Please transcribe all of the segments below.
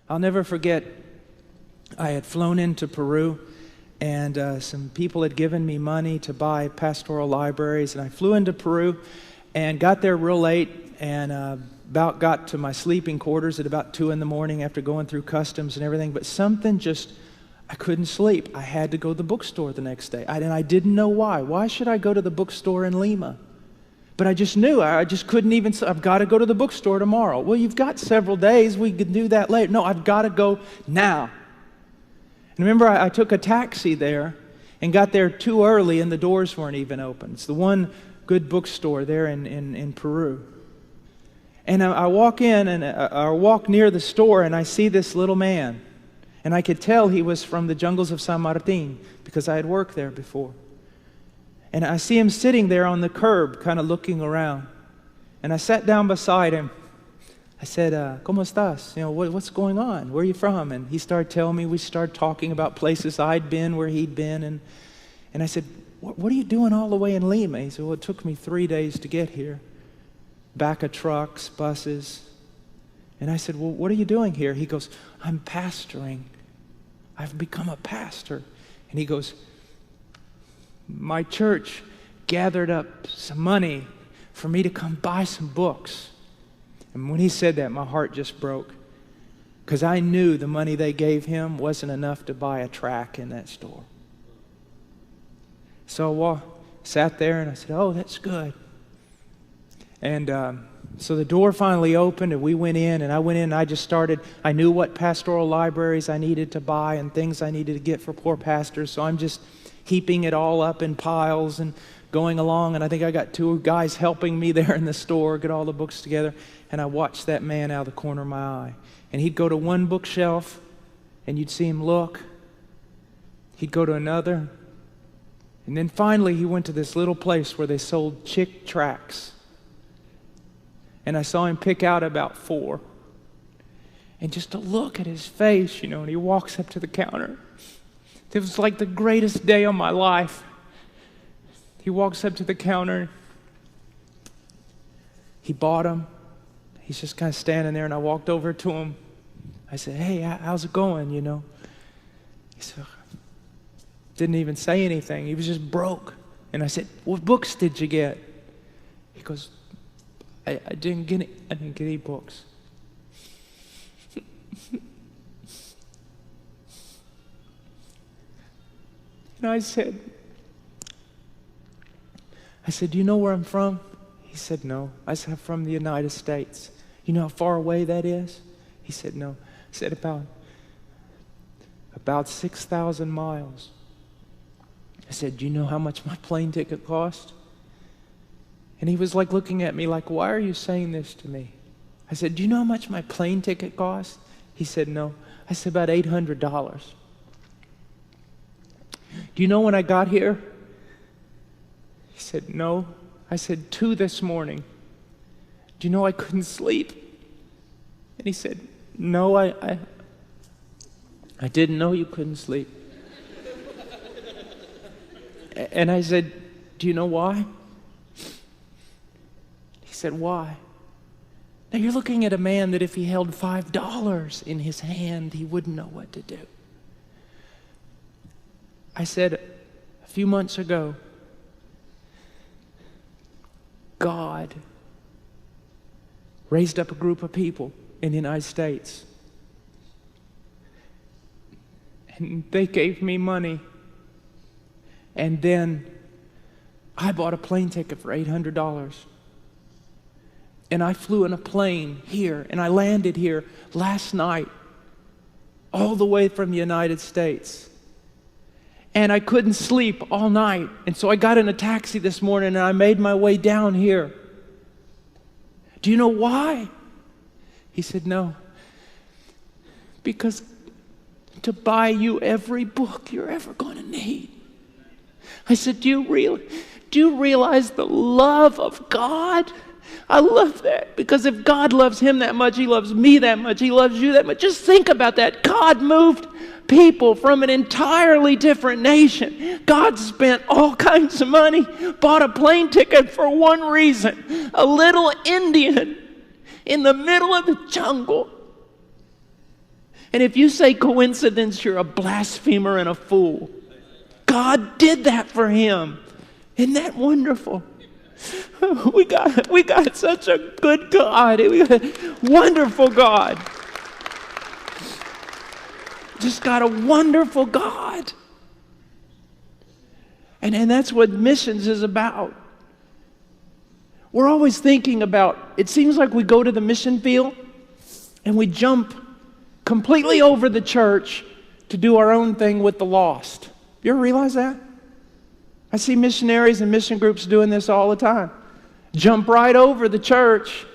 I'll never forget, I had flown into Peru, and some people had given me money to buy pastoral libraries, and I flew into Peru and got there real late, and about got to my sleeping quarters at about 2 in the morning after going through customs and everything, but something just, I couldn't sleep. I had to go to the bookstore the next day, and I didn't know why. Why should I go to the bookstore in Lima? But I just knew, I just couldn't even, I've got to go to the bookstore tomorrow. Well, you've got several days, we could do that later. No, I've got to go now. And remember, I took a taxi there and got there too early and the doors weren't even open. It's the one good bookstore there in Peru. And I walk in, and I walk near the store, and I see this little man. And I could tell he was from the jungles of San Martin because I had worked there before. And I see him sitting there on the curb, kind of looking around. And I sat down beside him. I said, ¿Cómo estás? You know, what's going on? Where are you from? And he started telling me. We started talking about places I'd been, where he'd been. And I said, what are you doing all the way in Lima? He said, well, it took me 3 days to get here. Back of trucks, buses. And I said, well, what are you doing here? He goes, I'm pastoring. I've become a pastor. And he goes, my church gathered up some money for me to come buy some books. And when he said that, my heart just broke, because I knew the money they gave him wasn't enough to buy a tract in that store. So I sat there and I said, oh, that's good. And so the door finally opened and we went in, and I went in and I just started, I knew what pastoral libraries I needed to buy and things I needed to get for poor pastors, so I'm just heaping it all up in piles and going along, and I think I got 2 guys helping me there in the store, get all the books together, and I watched that man out of the corner of my eye. And he'd go to one bookshelf, and you'd see him look. He'd go to another, and then finally he went to this little place where they sold chick tracts. And I saw him pick out about 4. And just to look at his face, you know, and he walks up to the counter. It was like the greatest day of my life. He walks up to the counter. He bought them. He's just kind of standing there, and I walked over to him. I said, hey, how's it going, you know? He said, didn't even say anything. He was just broke. And I said, what books did you get? He goes, I didn't get any books. And I said, do you know where I'm from? He said, no. I said, I'm from the United States. You know how far away that is? He said, no. I said, about 6,000 miles. I said, do you know how much my plane ticket cost? And he was like looking at me like, why are you saying this to me? I said, do you know how much my plane ticket cost? He said, no. I said, about $800. Do you know when I got here? He said, no. I said, 2 this morning. Do you know I couldn't sleep? And he said, no, I didn't know you couldn't sleep. And I said, do you know why? He said, why? Now you're looking at a man that if he held $5 in his hand, he wouldn't know what to do. I said, a few months ago, God raised up a group of people in the United States. And they gave me money. And then I bought a plane ticket for $800. And I flew in a plane here, and I landed here last night, all the way from the United States. And I couldn't sleep all night. And so I got in a taxi this morning and I made my way down here. Do you know why? He said, no. Because to buy you every book you're ever going to need. I said, do you realize the love of God? I love that, because if God loves him that much, he loves me that much, he loves you that much. Just think about that. God moved people from an entirely different nation. God spent all kinds of money, bought a plane ticket for one reason. A little Indian in the middle of the jungle And if you say coincidence, you're a blasphemer and a fool. God did that for him. Isn't that wonderful? We got such a good God. We got a wonderful God. Just got a wonderful God. And that's what missions is about. We're always thinking about, it seems like we go to the mission field and we jump completely over the church to do our own thing with the lost. You ever realize that? I see missionaries and mission groups doing this all the time. Jump right over the church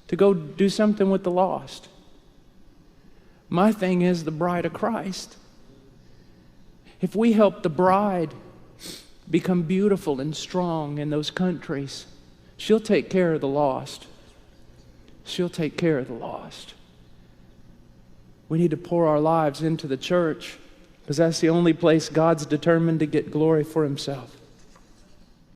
to go do something with the lost. My thing is the bride of Christ. If we help the bride become beautiful and strong in those countries, she'll take care of the lost. She'll take care of the lost. We need to pour our lives into the church because that's the only place God's determined to get glory for himself.